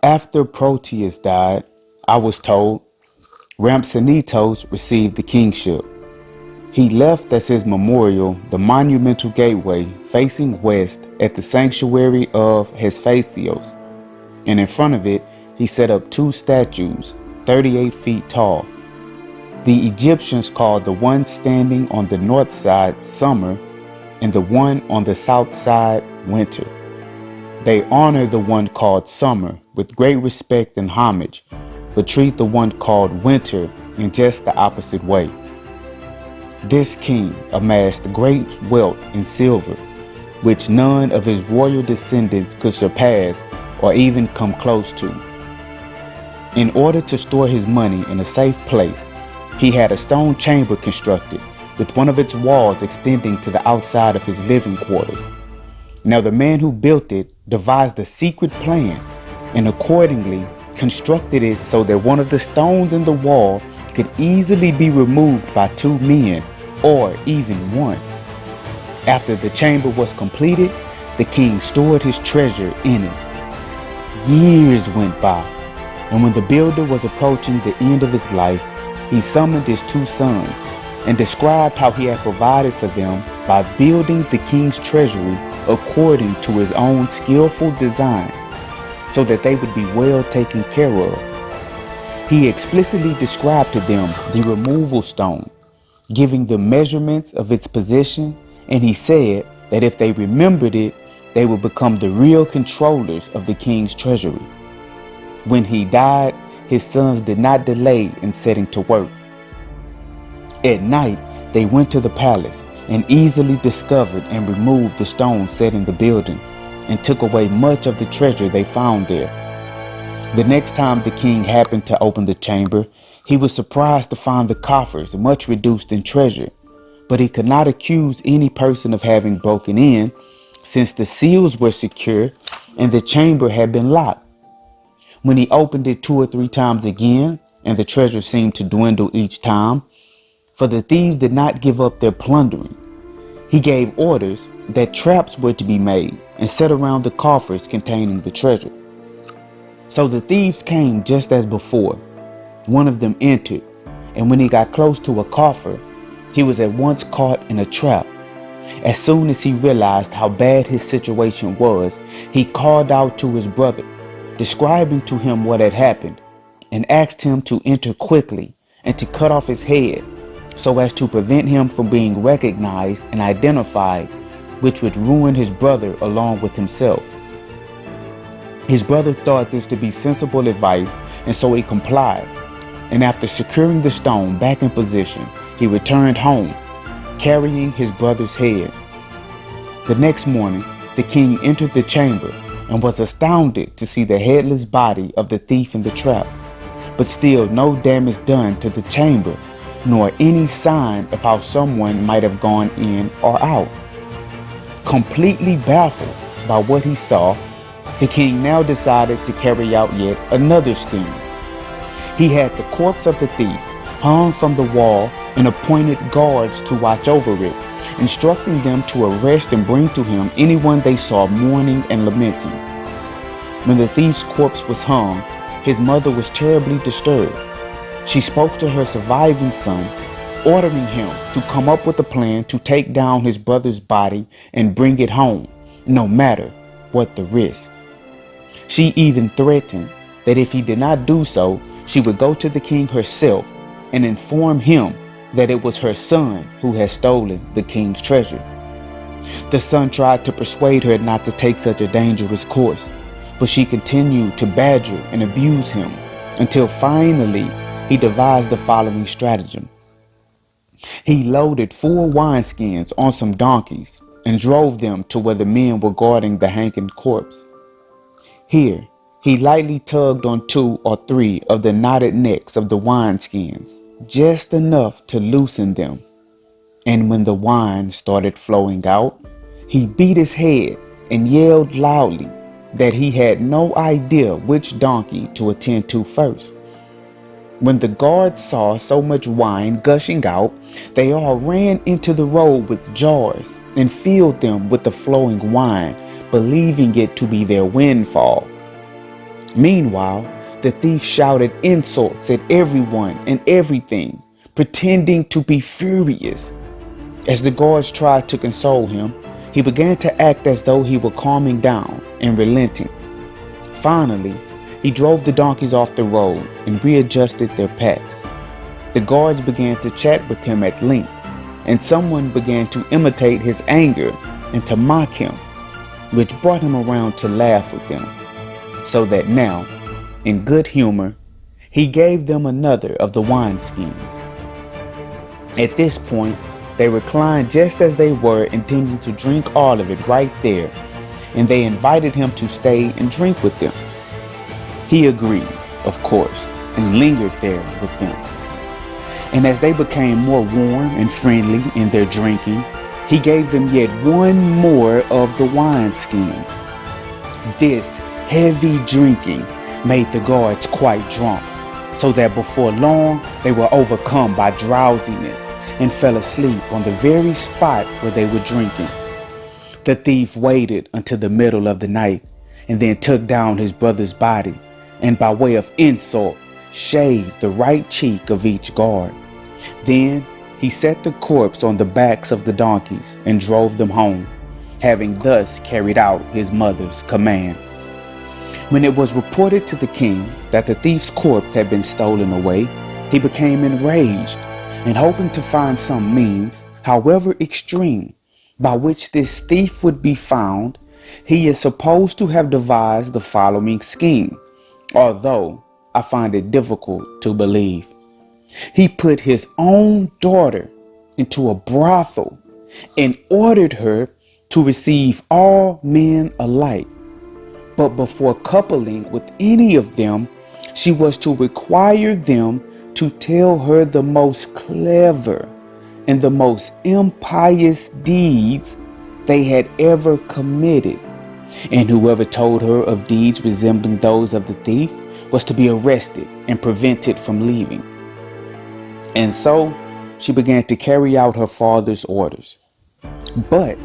After Proteus died, I was told, Rhampsinitos received the kingship. He left as his memorial the monumental gateway facing west at the sanctuary of Hephaestos, and in front of it he set up two statues, 38 feet tall. The Egyptians called the one standing on the north side summer and the one on the south side winter. They honor the one called summer with great respect and homage, but treat the one called winter in just the opposite way. This king amassed great wealth in silver, which none of his royal descendants could surpass or even come close to. In order to store his money in a safe place, he had a stone chamber constructed, with one of its walls extending to the outside of his living quarters. Now the man who built it devised a secret plan and accordingly constructed it so that one of the stones in the wall could easily be removed by two men or even one. After the chamber was completed, the king stored his treasure in it. Years went by, and when the builder was approaching the end of his life, he summoned his two sons and described how he had provided for them by building the king's treasury according to his own skillful design, so that they would be well taken care of. He explicitly described to them the removal stone, giving them measurements of its position, and he said that if they remembered it, they would become the real controllers of the king's treasury. When he died, his sons did not delay in setting to work. At night, they went to the palace and easily discovered and removed the stone set in the building and took away much of the treasure they found there. The next time the king happened to open the chamber, he was surprised to find the coffers much reduced in treasure, but he could not accuse any person of having broken in, since the seals were secure and the chamber had been locked. When he opened it 2 or 3 times again, and the treasure seemed to dwindle each time, for the thieves did not give up their plundering, he gave orders that traps were to be made and set around the coffers containing the treasure. So the thieves came just as before. One of them entered, and when he got close to a coffer, he was at once caught in a trap. As soon as he realized how bad his situation was, he called out to his brother, describing to him what had happened, and asked him to enter quickly and to cut off his head, so as to prevent him from being recognized and identified, which would ruin his brother along with himself. His brother thought this to be sensible advice, and so he complied, and after securing the stone back in position, he returned home, carrying his brother's head. The next morning, the king entered the chamber and was astounded to see the headless body of the thief in the trap, but still no damage done to the chamber, nor any sign of how someone might have gone in or out. Completely baffled by what he saw, the king now decided to carry out yet another scheme. He had the corpse of the thief hung from the wall and appointed guards to watch over it, instructing them to arrest and bring to him anyone they saw mourning and lamenting. When the thief's corpse was hung, his mother was terribly disturbed. She spoke to her surviving son, ordering him to come up with a plan to take down his brother's body and bring it home, no matter what the risk. She even threatened that if he did not do so, she would go to the king herself and inform him that it was her son who had stolen the king's treasure. The son tried to persuade her not to take such a dangerous course, but she continued to badger and abuse him until finally he devised the following stratagem. He loaded 4 wineskins on some donkeys and drove them to where the men were guarding the hanging corpse. Here, he lightly tugged on 2 or 3 of the knotted necks of the wineskins, just enough to loosen them. And when the wine started flowing out, he beat his head and yelled loudly that he had no idea which donkey to attend to first. When the guards saw so much wine gushing out, they all ran into the road with jars and filled them with the flowing wine, believing it to be their windfall. Meanwhile, the thief shouted insults at everyone and everything, pretending to be furious. As the guards tried to console him, he began to act as though he were calming down and relenting. Finally, he drove the donkeys off the road and readjusted their packs. The guards began to chat with him at length, and someone began to imitate his anger and to mock him, which brought him around to laugh with them, so that now, in good humor, he gave them another of the wineskins. At this point, they reclined just as they were, intending to drink all of it right there, and they invited him to stay and drink with them. He agreed, of course, and lingered there with them. And as they became more warm and friendly in their drinking, he gave them yet one more of the wineskins. This heavy drinking made the guards quite drunk, so that before long they were overcome by drowsiness and fell asleep on the very spot where they were drinking. The thief waited until the middle of the night and then took down his brother's body and, by way of insult, shaved the right cheek of each guard. Then he set the corpse on the backs of the donkeys and drove them home, having thus carried out his mother's command. When it was reported to the king that the thief's corpse had been stolen away, he became enraged, and hoping to find some means, however extreme, by which this thief would be found, he is supposed to have devised the following scheme, although I find it difficult to believe. He put his own daughter into a brothel and ordered her to receive all men alike. But before coupling with any of them, she was to require them to tell her the most clever and the most impious deeds they had ever committed. And whoever told her of deeds resembling those of the thief was to be arrested and prevented from leaving. And so she began to carry out her father's orders. But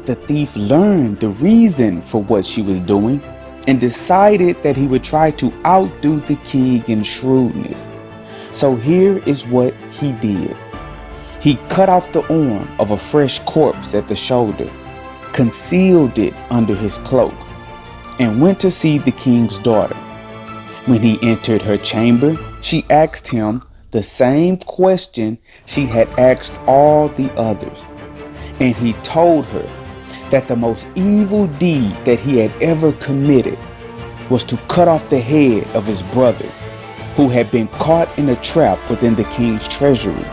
the thief learned the reason for what she was doing and decided that he would try to outdo the king in shrewdness. So here is what he did. He cut off the arm of a fresh corpse at the shoulder, concealed it under his cloak, and went to see the king's daughter. When he entered her chamber, she asked him the same question she had asked all the others. And he told her that the most evil deed that he had ever committed was to cut off the head of his brother, who had been caught in a trap within the king's treasury,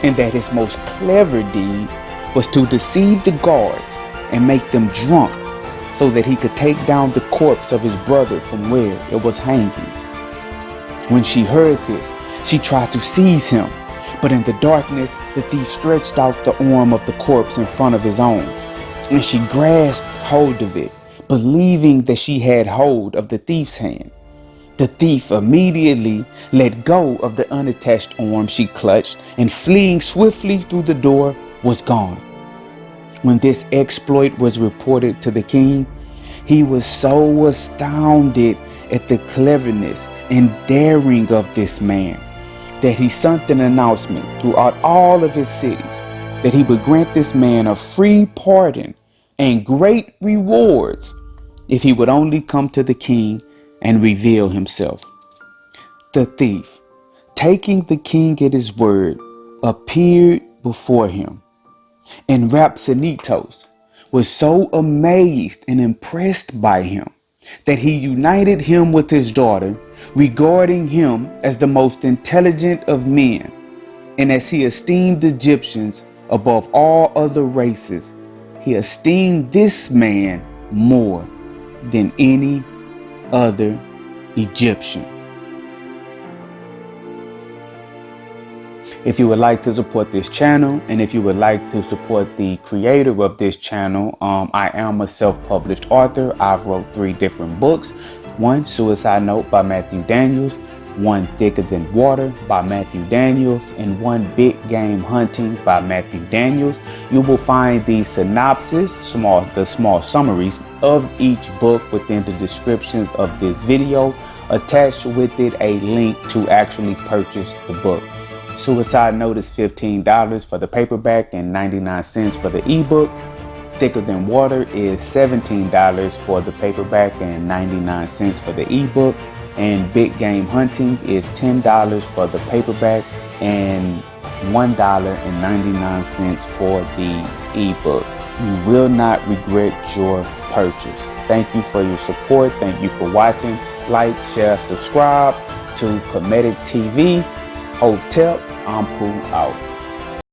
and that his most clever deed was to deceive the guards and make them drunk so that he could take down the corpse of his brother from where it was hanging. When she heard this, she tried to seize him, but in the darkness, the thief stretched out the arm of the corpse in front of his own, and she grasped hold of it, believing that she had hold of the thief's hand. The thief immediately let go of the unattached arm she clutched, and fleeing swiftly through the door, was gone. When this exploit was reported to the king, he was so astounded at the cleverness and daring of this man that he sent an announcement throughout all of his cities that he would grant this man a free pardon and great rewards if he would only come to the king and reveal himself. The thief, taking the king at his word, appeared before him, and Rhapsinitos was so amazed and impressed by him that he united him with his daughter, regarding him as the most intelligent of men. And as he esteemed the Egyptians above all other races, he esteemed this man more than any other Egyptian. If you would like to support this channel, and if you would like to support the creator of this channel, I am a self-published author. I've wrote 3 different books. 1, Suicide Note by Matthew Daniels. One Thicker Than Water by Matthew Daniels, and One Big Game Hunting by Matthew Daniels. You will find the synopsis, the small summaries of each book within the descriptions of this video. Attached with it a link to actually purchase the book. Suicide Note is $15 for the paperback and 99 cents for the ebook. Thicker Than Water is $17 for the paperback and 99 cents for the ebook. And Big Game Hunting is $10 for the paperback and $1.99 for the ebook. You will not regret your purchase. Thank you for your support. Thank you for watching. Like, share, subscribe to Comedic TV. Hotel, I'm Pooh out.